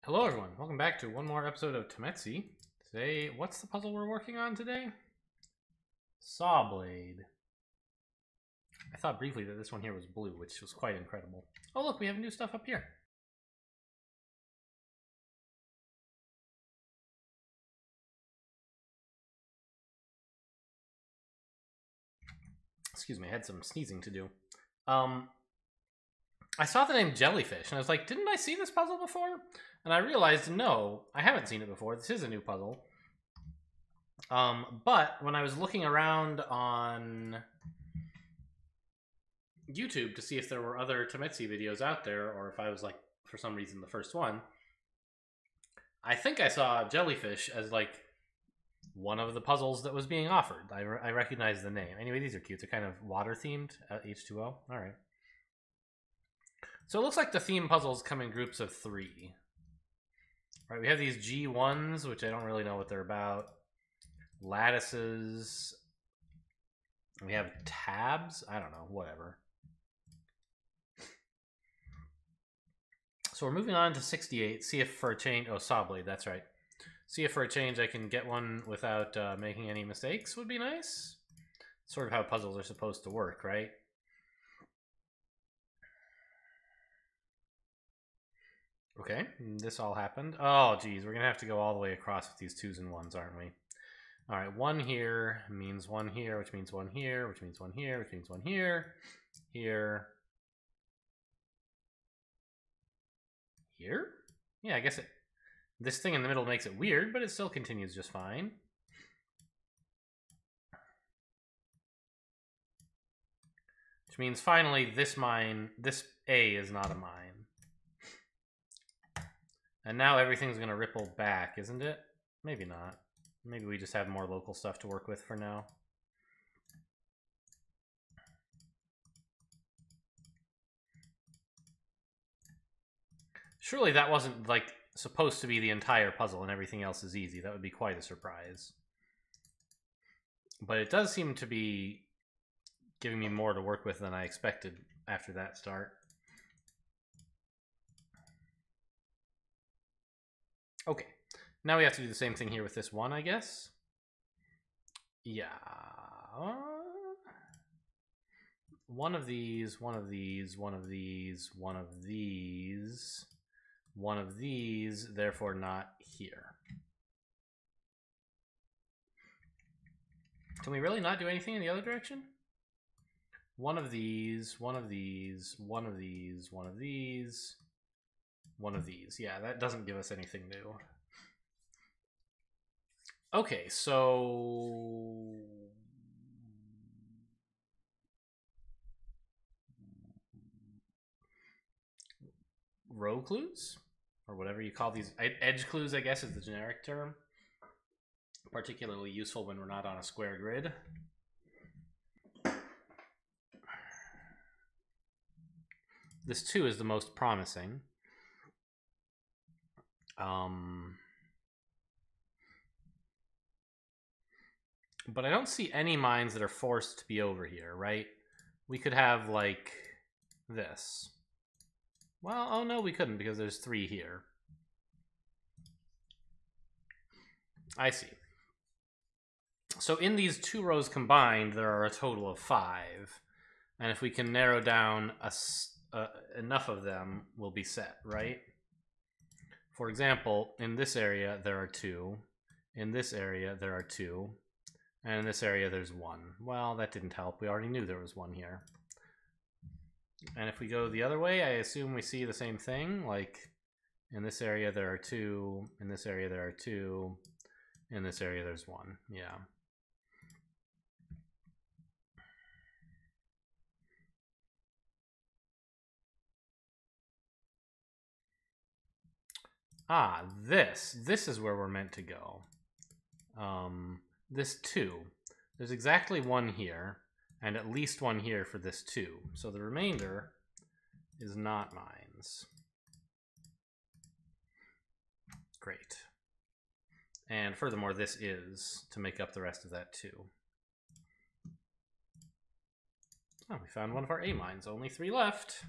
Hello everyone, welcome back to one more episode of Tametsi. Today, what's the puzzle we're working on today? Saw blade. I thought briefly that this one here was blue, which was quite incredible. Oh look, we have new stuff up here. Excuse me, I had some sneezing to do. I saw the name Jellyfish, and I was like, didn't I see this puzzle before? And I realized, no, I haven't seen it before. This is a new puzzle. But when I was looking around on YouTube to see if there were other Tametsi videos out there, or if I was, like, for some reason the first one, I think I saw Jellyfish as, like, one of the puzzles that was being offered. I recognize the name. Anyway, these are cute. They're kind of water-themed, H2O. All right. So it looks like the theme puzzles come in groups of 3. All right, we have these G1s, which I don't really know what they're about. Lattices. We have tabs. I don't know, whatever. So we're moving on to 68. See if for a change... Oh, saw blade, that's right. See if for a change I can get one without making any mistakes would be nice. Sort of how puzzles are supposed to work, right? Okay, this all happened. Oh, geez, we're going to have to go all the way across with these 2s and 1s, aren't we? All right, 1 here means 1 here, which means 1 here, which means 1 here, which means 1 here, here. Here? Yeah, I guess this thing in the middle makes it weird, but it still continues just fine. Which means finally this A is not a mine. And now everything's going to ripple back, isn't it? Maybe not. Maybe we just have more local stuff to work with for now. Surely that wasn't, like, supposed to be the entire puzzle and everything else is easy. That would be quite a surprise. But it does seem to be giving me more to work with than I expected after that start. Okay, now we have to do the same thing here with this one, I guess. Yeah. One of these, one of these, one of these, one of these, one of these, therefore not here. Can we really not do anything in the other direction? One of these, one of these, one of these, one of these, one of these. Yeah, that doesn't give us anything new. Okay, so... row clues? Or whatever you call these. Edge clues, I guess, is the generic term. Particularly useful when we're not on a square grid. This 2 is the most promising. But I don't see any mines that are forced to be over here, right? We could have, like, this. Well, oh no, we couldn't because there's 3 here. I see. So in these 2 rows combined, there are a total of 5. And if we can narrow down enough of them, we'll be set, right? For example, in this area, there are 2. In this area, there are 2. And in this area, there's 1. Well, that didn't help. We already knew there was 1 here. And if we go the other way, I assume we see the same thing. Like, in this area, there are 2. In this area, there are 2. In this area, there's 1. Yeah. Ah, this is where we're meant to go. This 2. There's exactly 1 here, and at least 1 here for this 2. So the remainder is not mines. Great. And furthermore, this is to make up the rest of that 2. Oh, we found one of our A mines. Only 3 left.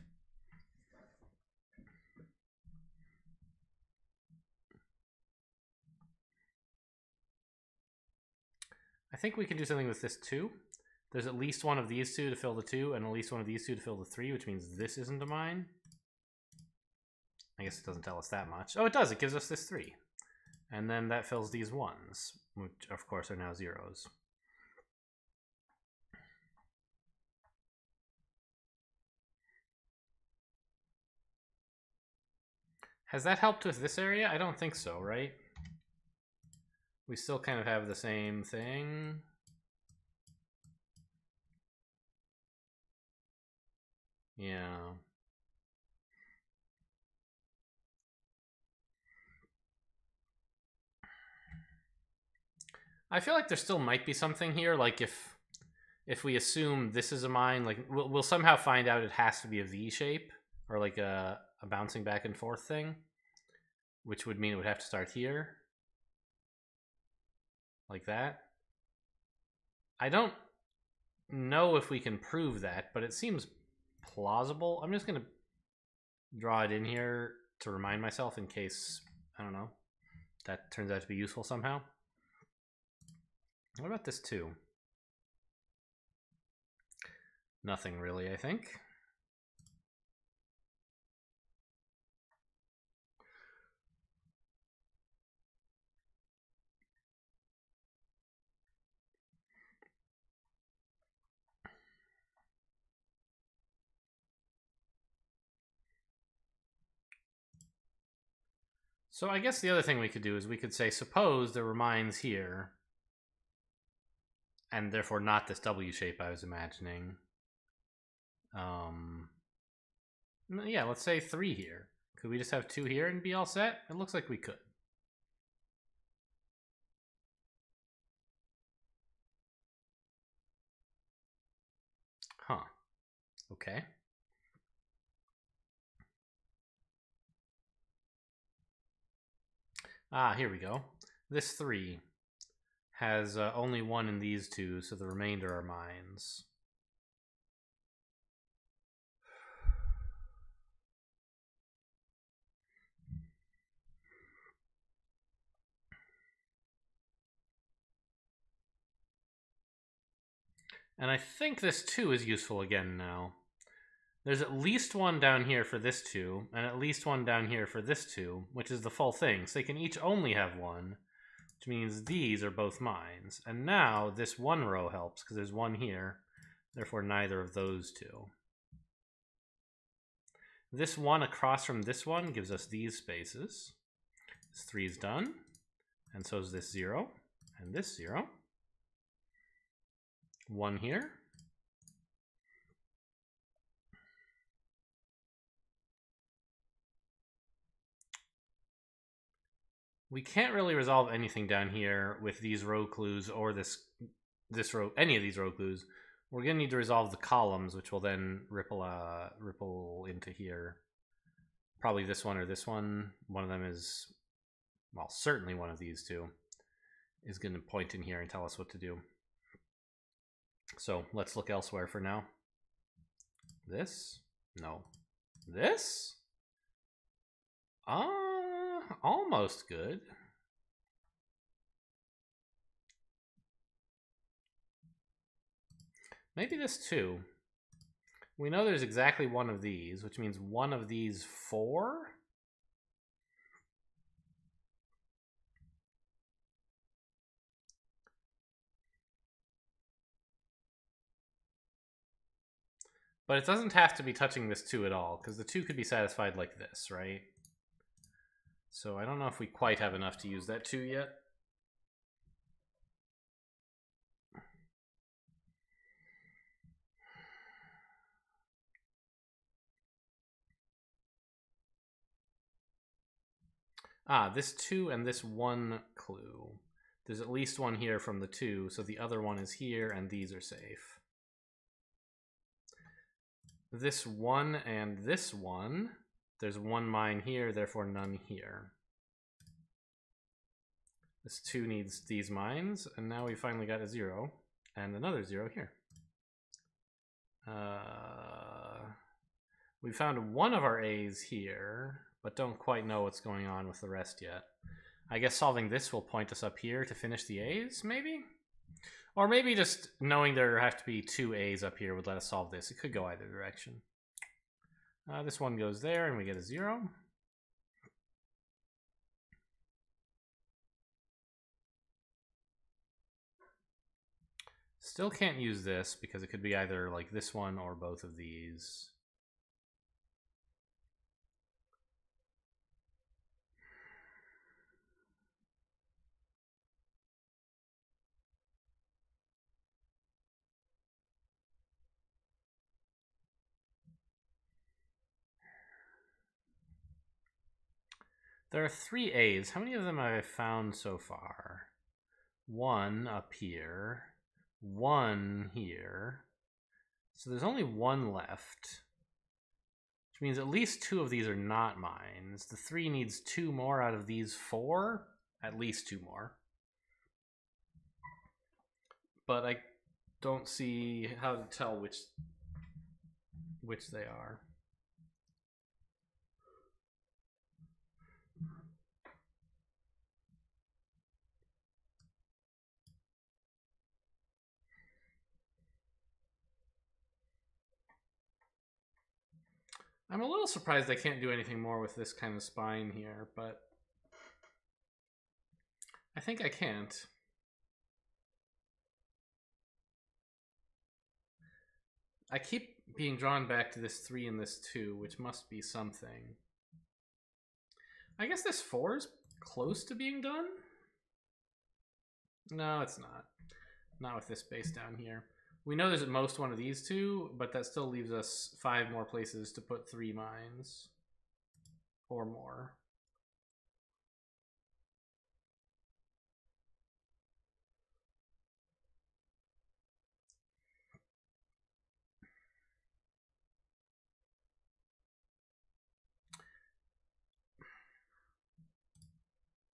I think we can do something with this 2. There's at least one of these 2 to fill the 2, and at least one of these 2 to fill the 3, which means this isn't a mine. I guess it doesn't tell us that much. Oh, it does. It gives us this 3. And then that fills these 1s, which of course are now 0s. Has that helped with this area? I don't think so, right? We still kind of have the same thing. Yeah. I feel like there still might be something here, like if we assume this is a mine, like we'll somehow find out it has to be a V shape, or like a bouncing back and forth thing, which would mean it would have to start here. Like that. I don't know if we can prove that, but it seems plausible. I'm just going to draw it in here to remind myself in case, I don't know, that turns out to be useful somehow. What about this 2? Nothing really, I think. So I guess the other thing we could do is we could say, suppose there were mines here, and therefore not this W shape I was imagining. Yeah, let's say 3 here. Could we just have 2 here and be all set? It looks like we could. Huh. Okay. Ah, here we go. This 3 has only 1 in these 2, so the remainder are mines. And I think this 2 is useful again now. There's at least 1 down here for this 2, and at least 1 down here for this 2, which is the full thing. So they can each only have 1, which means these are both mines. And now this 1 row helps, because there's 1 here. Therefore, neither of those 2. This 1 across from this 1 gives us these spaces. This 3 is done, and so is this 0, and this 0. 1 here. We can't really resolve anything down here with these row clues or this row, any of these row clues. We're going to need to resolve the columns, which will then ripple into here. Probably this one or this one. One of them is, well, certainly one of these 2 is going to point in here and tell us what to do. So let's look elsewhere for now. This? No. This? Almost good. Maybe this 2. We know there's exactly 1 of these, which means 1 of these 4? But it doesn't have to be touching this 2 at all, because the 2 could be satisfied like this, right? So I don't know if we quite have enough to use that 2 yet. Ah, this 2 and this 1 clue. There's at least 1 here from the 2, so the other 1 is here, and these are safe. This 1 and this 1, there's 1 mine here, therefore none here. This 2 needs these mines, and now we finally got a 0, and another 0 here. We found 1 of our A's here, but don't quite know what's going on with the rest yet. I guess solving this will point us up here to finish the A's, maybe? Or maybe just knowing there have to be 2 A's up here would let us solve this. It could go either direction. This one goes there, and we get a 0. Still can't use this because it could be either like this one or both of these. There are 3 A's. How many of them have I found so far? 1 up here, 1 here. So there's only 1 left, which means at least 2 of these are not mines. The 3 needs 2 more out of these 4, at least 2 more. But I don't see how to tell which they are. I'm a little surprised I can't do anything more with this kind of spine here, but I think I can't. I keep being drawn back to this 3 and this 2, which must be something. I guess this 4 is close to being done? No, it's not. Not with this base down here. We know there's at most one of these 2, but that still leaves us 5 more places to put 3 mines. Or more.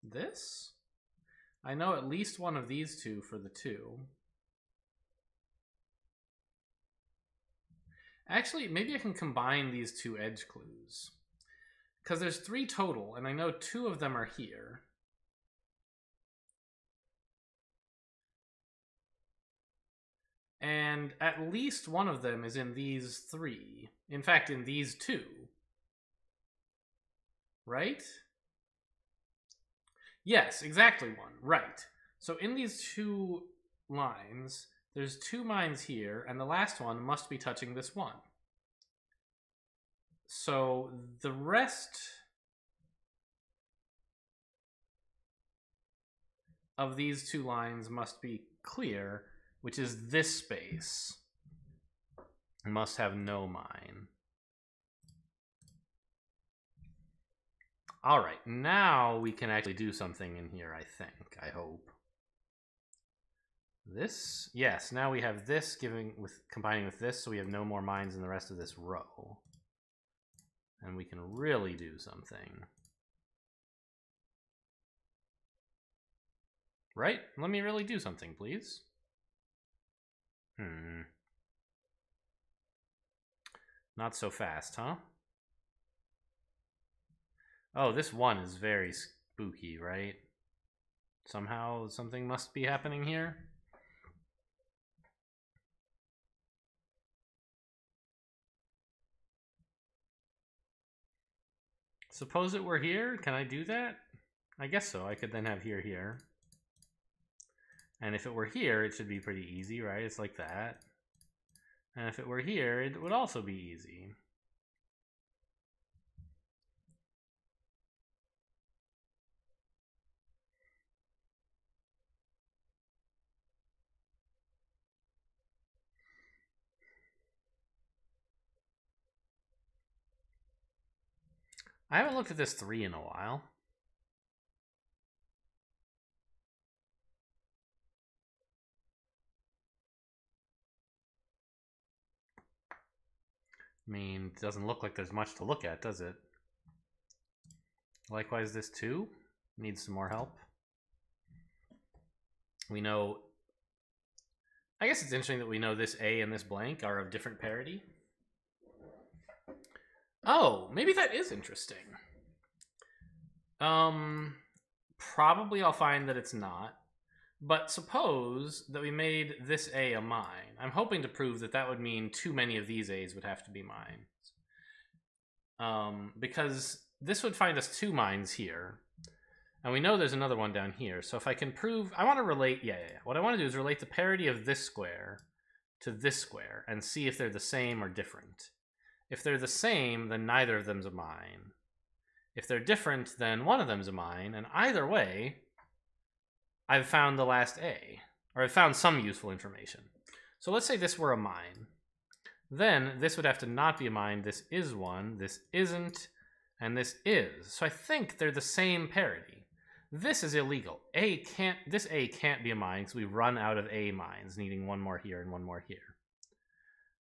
This? I know at least one of these 2 for the 2. Actually, maybe I can combine these 2 edge clues. Because there's 3 total, and I know 2 of them are here. And at least one of them is in these 3. In fact, in these 2. Right? Yes, exactly 1. Right. So in these 2 lines, there's 2 mines here, and the last one must be touching this 1. So the rest of these 2 lines must be clear, which is this space. It must have no mine. All right, now we can actually do something in here, I think, I hope. This? Yes, now we have this combining with this, so we have no more mines in the rest of this row. And we can really do something. Right? Let me really do something, please. Not so fast, huh? Oh, this 1 is very spooky, right? Somehow something must be happening here. Suppose it were here? Can I do that? I guess so. I could then have here, here. And if it were here, it should be pretty easy, right? It's like that. And if it were here, it would also be easy. I haven't looked at this 3 in a while. I mean, it doesn't look like there's much to look at, does it? Likewise, this 2 needs some more help. We know... I guess it's interesting that we know this A and this blank are of different parity. Oh, maybe that is interesting. Probably I'll find that it's not. But suppose that we made this A a mine. I'm hoping to prove that that would mean too many of these A's would have to be mines. Because this would find us 2 mines here. And we know there's another one down here. So if I can prove... I want to relate... Yeah. What I want to do is relate the parity of this square to this square and see if they're the same or different. If they're the same, then neither of them's a mine. If they're different, then one of them's a mine. And either way, I've found the last A. Or I've found some useful information. So let's say this were a mine. Then this would have to not be a mine. This is one. This isn't. And this is. So I think they're the same parity. This is illegal. This A can't be a mine because we run out of A mines, needing one more here and one more here.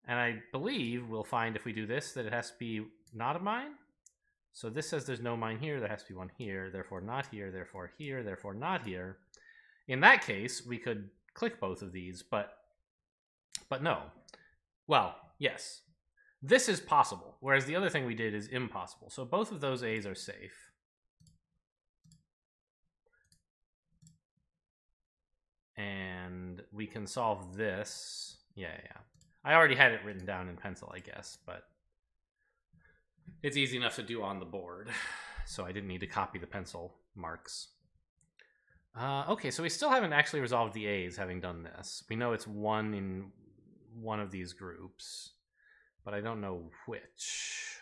And I believe we'll find if we do this that it has to be not a mine. So this says there's no mine here, there has to be one here, therefore not here, therefore here, therefore not here. In that case, we could click both of these, but no. Well, yes. This is possible, whereas the other thing we did is impossible. So both of those A's are safe. And we can solve this. Yeah. I already had it written down in pencil, I guess, but it's easy enough to do on the board, so I didn't need to copy the pencil marks. Okay, so we still haven't actually resolved the A's having done this. We know it's 1 in one of these groups, but I don't know which.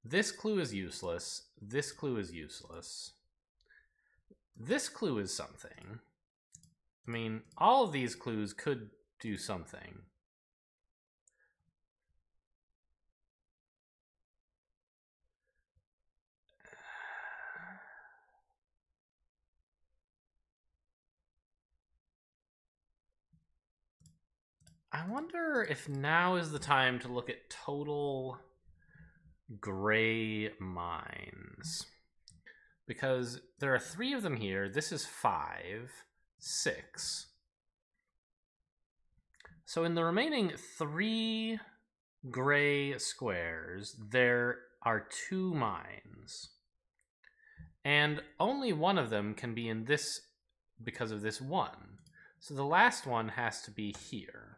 This clue is useless. This clue is useless. This clue is something. I mean, all of these clues could do something. I wonder if now is the time to look at total gray mines. Because there are 3 of them here. This is 5, 6. So in the remaining 3 gray squares, there are 2 mines. And only one of them can be in this because of this 1. So the last one has to be here.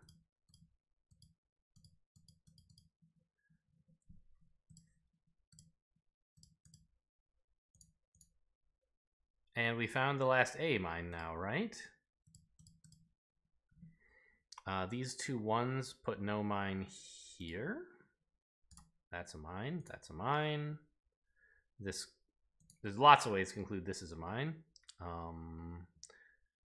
And we found the last A mine now, right? These 2 1s put no mine here. That's a mine. That's a mine. There's lots of ways to conclude this is a mine.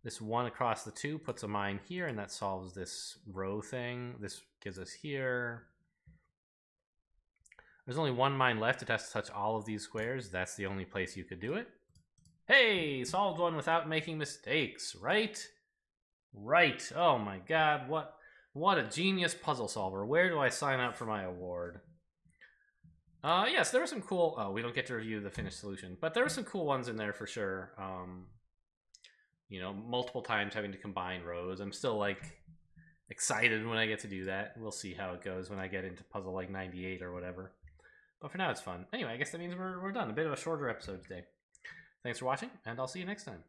This 1 across the 2 puts a mine here, and that solves this row thing. This gives us here. There's only 1 mine left. It has to touch all of these squares. That's the only place you could do it. Hey, solved one without making mistakes, right? Right. Oh my god, what a genius puzzle solver. Where do I sign up for my award? Yes, there were some cool... Oh, we don't get to review the finished solution, but there were some cool ones in there for sure. You know, multiple times having to combine rows. I'm still, like, excited when I get to do that. We'll see how it goes when I get into puzzle, like, 98 or whatever. But for now, it's fun. Anyway, I guess that means we're done. A bit of a shorter episode today. Thanks for watching, and I'll see you next time.